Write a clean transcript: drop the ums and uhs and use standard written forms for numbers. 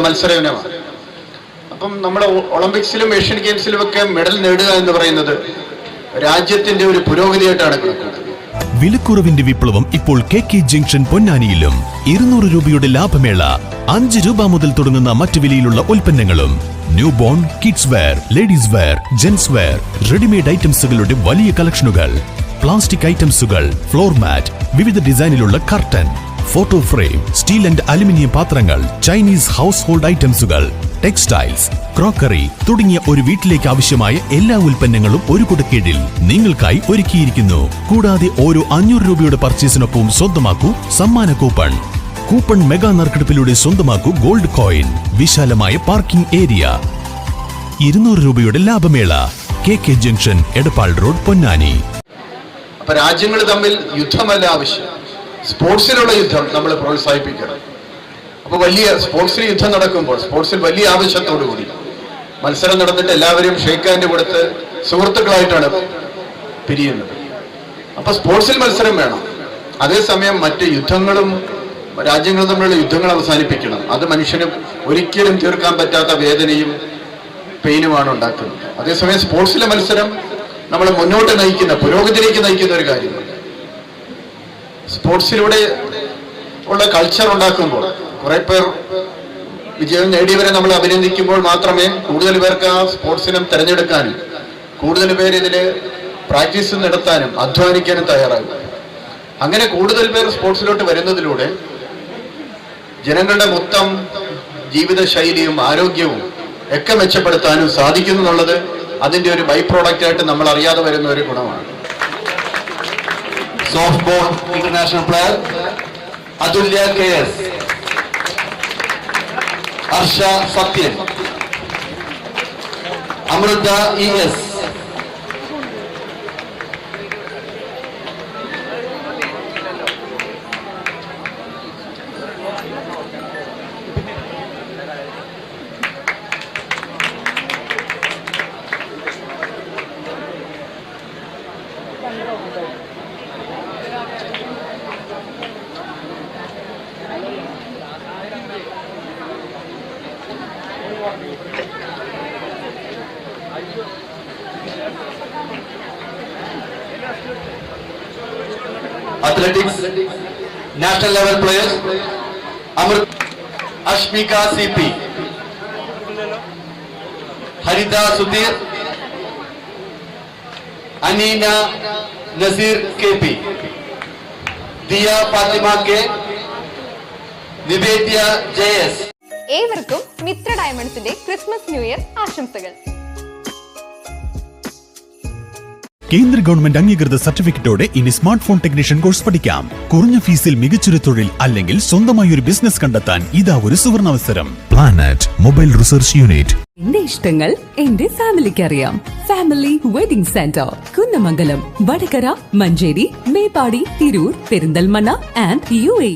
മത്സര ഇനമാണ്. അപ്പം നമ്മൾ ഒളിമ്പിക്സിലും ഏഷ്യൻ ഗെയിംസിലും ഒക്കെ മെഡൽ നേടുക എന്ന് പറയുന്നത് രാജ്യത്തിന്റെ ഒരു പുരോഗതിയായിട്ടാണ് കണക്കാക്കുന്നത്. വിലക്കുറവിന്റെ വിപ്ലവം ഇപ്പോൾ KK ജംഗ്ഷൻ പൊന്നാനിയിലും. 200 രൂപയുടെ ലാഭമേള. 5 രൂപ മുതൽ തുടങ്ങുന്ന മറ്റു വിലയിലുള്ള ഉൽപ്പന്നങ്ങളും. New born, kids wear, ladies wear, gents wear, readymade ഐറ്റംസുകളുടെ വലിയ കളക്ഷനുകൾ, പ്ലാസ്റ്റിക് ഐറ്റംസുകൾ, ഫ്ലോർ മാറ്റ്, വിവിധ ഡിസൈനിലുള്ള curtain, photo frame, steel and aluminium പാത്രങ്ങൾ, ചൈനീസ് ഹൗസ് ഹോൾഡ് ഐറ്റംസുകൾ, ടെക്സ്റ്റൈൽസ്, ക്രോക്കറി തുടങ്ങിയ ഒരു വീട്ടിലേക്ക് ആവശ്യമായ എല്ലാ ഉൽപ്പന്നങ്ങളും ഒരു കുടക്കീഴിൽ നിങ്ങൾക്കായി ഒരുക്കിയിരിക്കുന്നു. കൂടാതെ ഓരോ 500 രൂപയുടെ പർച്ചേസിനൊപ്പം സ്വന്തമാക്കൂ സമ്മാന കൂപ്പൺ. കൂപ്പൺ മെഗാ നറുക്കെടുപ്പിലൂടെ സ്വന്തമാക്കൂ ഗോൾഡ് കോയിൻ. വിശാലമായ പാർക്കിംഗ് ഏരിയ. 200 രൂപയുടെ ലാഭമേള. KK junction, Edappal road, Ponnani. അപ്പൊ രാജ്യങ്ങൾ തമ്മിൽ യുദ്ധമല്ല ആവശ്യം, സ്പോർട്സിലുള്ള യുദ്ധം നമ്മൾ പ്രോത്സാഹിപ്പിക്കണം. അപ്പൊ വലിയ സ്പോർട്സിൽ യുദ്ധം നടക്കുമ്പോൾ സ്പോർട്സിൽ വലിയ ആവശ്യത്തോടു കൂടി മത്സരം നടന്നിട്ട് എല്ലാവരും ഷേക്ക് ഹാൻഡ് കൊടുത്ത് സുഹൃത്തുക്കളായിട്ടാണ് പിരിയുന്നത്. അപ്പൊ സ്പോർട്സിൽ മത്സരം വേണം. അതേസമയം മറ്റ് യുദ്ധങ്ങളും രാജ്യങ്ങൾ തമ്മിലുള്ള യുദ്ധങ്ങൾ അവസാനിപ്പിക്കണം. അത് മനുഷ്യന് ഒരിക്കലും തീർക്കാൻ പറ്റാത്ത വേദനയും പെയിനുമാണ് ഉണ്ടാക്കുന്നത്. അതേസമയം സ്പോർട്സിലെ മത്സരം നമ്മളെ മുന്നോട്ട് നയിക്കുന്ന, പുരോഗതിയിലേക്ക് നയിക്കുന്ന ഒരു കാര്യമാണ്. സ്പോർട്സിലൂടെ ഉള്ള കൾച്ചർ ഉണ്ടാക്കുമ്പോൾ കുറെ പേർ വിജയം നേടിയവരെ നമ്മൾ അഭിനന്ദിക്കുമ്പോൾ മാത്രമേ കൂടുതൽ പേർക്ക് ആ സ്പോർട്സിനും തിരഞ്ഞെടുക്കാനും കൂടുതൽ പേര് ഇതില് പ്രാക്ടീസ് നടത്താനും അധ്വാനിക്കാനും തയ്യാറാകും. അങ്ങനെ കൂടുതൽ പേർ സ്പോർട്സിലോട്ട് വരുന്നതിലൂടെ ജനങ്ങളുടെ മൊത്തം ജീവിതശൈലിയും ആരോഗ്യവും ഒക്കെ മെച്ചപ്പെടുത്താനും സാധിക്കുന്നു എന്നുള്ളത് അതിന്റെ ഒരു ബൈ പ്രോഡക്റ്റ് ആയിട്ട് നമ്മൾ അറിയാതെ വരുന്ന ഒരു ഗുണമാണ്. Softball international player Athulya KS, Harsha Sathyan, Amrutha ES, athletics national level players Ashmika CP, Harita Sudhir, Anina Nazir KP, Diya Fatima K, Nivedya JS. ഏവർക്കും മിത്ര ഡയമണ്ട്സിന്റെ ക്രിസ്മസ് ന്യൂ ഇയർ ആശംസകൾ. കേന്ദ്ര ഗവൺമെന്റ് അംഗീകൃത സർട്ടിഫിക്കറ്റോടെ ഇനി സ്മാർട്ട് ഫോൺ ടെക്നീഷ്യൻ കോഴ്സ് പഠിക്കാം. കുറഞ്ഞ ഫീസിൽ മികച്ചൊരു തൊഴിൽ അല്ലെങ്കിൽ സ്വന്തമായി ഒരു ബിസിനസ് കണ്ടെത്താൻ ഇതാ ഒരു സുവർണാവസരം. Planet mobile research unit. എന്റെ ഇഷ്ടങ്ങൾ എന്റെ ഫാമിലിക്ക് അറിയാം. Family wedding centre, Kunnamangalam, Vadakara, Manjeri, Meppadi, Tirur, Perinthalmanna and UAE.